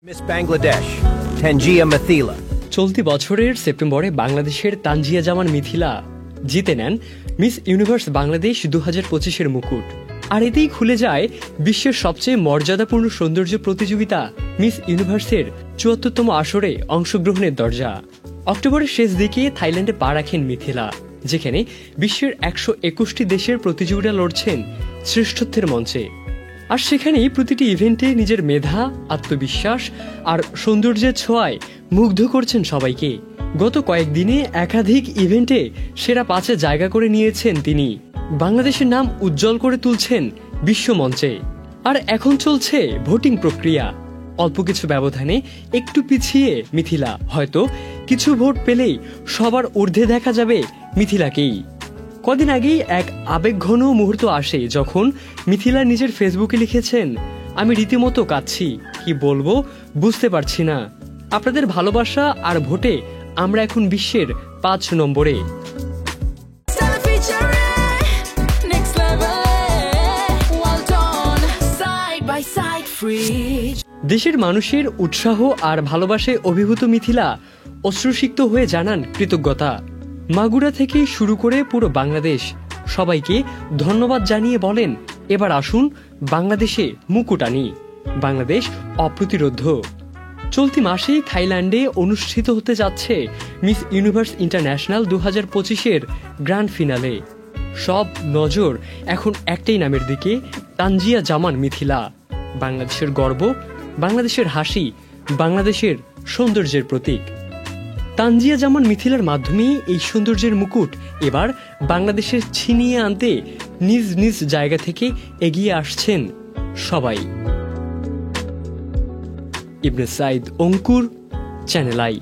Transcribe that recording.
Miss Bangladesh তানজিয়া Mithila. চলতি বছরের সেপ্টেম্বরে বাংলাদেশের তানজিয়া জামান মিথিলা জিতে নেন মিস ইউনিভার্স বাংলাদেশ 2025-এর মুকুট। আর এতেই খুলে যায় বিশ্বের সবচেয়ে মর্যাদাপূর্ণ সৌন্দর্য প্রতিযোগিতা মিস ইউনিভার্সের ৭৪তম আসরে অংশগ্রহণের দরজা। অক্টোবরের শেষ দিকে থাইল্যান্ডে পা রাখেন মিথিলা, যেখানে বিশ্বের ১২১টি দেশের প্রতিযোগীরা লড়ছেন শ্রেষ্ঠত্বের মঞ্চে। আর সেখানেই প্রতিটি ইভেন্টে নিজের মেধা, আত্মবিশ্বাস আর সৌন্দর্যের ছোঁয়ায় মুগ্ধ করছেন সবাইকে। গত কয়েকদিনে একাধিক ইভেন্টে সেরা ৫-এ জায়গা করে নিয়েছেন তিনি। বাংলাদেশের নাম উজ্জ্বল করে তুলছেন বিশ্বমঞ্চে। আর এখন চলছে ভোটিং প্রক্রিয়া। অল্প কিছু ব্যবধানে একটু পিছিয়ে মিথিলা, হয়তো কিছু ভোট পেলেই সবার ঊর্ধ্বে দেখা যাবে মিথিলাকেই। কদিন আগেই এক আবেগঘন মুহূর্ত আসে যখন মিথিলা নিজের ফেসবুকে লিখেছেন, আমি রীতিমতো কাঁদছি, কি বলবো বুঝতে পারছি না। আপনাদের ভালোবাসা আর ভোটে আমরা এখন বিশ্বের ৫ নম্বরে। দেশের মানুষের উৎসাহ আর ভালোবাসায় অভিভূত মিথিলা অশ্রুসিক্ত হয়ে জানান কৃতজ্ঞতা। মাগুরা থেকে শুরু করে পুরো বাংলাদেশ সবাইকে ধন্যবাদ জানিয়ে বলেন, এবার আসুন বাংলাদেশে মুকুট আনি, বাংলাদেশ অপ্রতিরোধ্য। চলতি মাসেই থাইল্যান্ডে অনুষ্ঠিত হতে যাচ্ছে মিস ইউনিভার্স ইন্টারন্যাশনাল 2025-এর গ্র্যান্ড ফিনালে। সব নজর এখন একটাই নামের দিকে, তানজিয়া জামান মিথিলা। বাংলাদেশের গর্ব, বাংলাদেশের হাসি, বাংলাদেশের সৌন্দর্যের প্রতীক। তানজিয়া জামান মিথিলার মাধ্যমেই এই সৌন্দর্যের মুকুট এবার বাংলাদেশের ছিনিয়ে আনতে নিজ নিজ জায়গা থেকে এগিয়ে আসছেন সবাই। ইবনে সাইদ অঙ্কুর, চ্যানেল আই।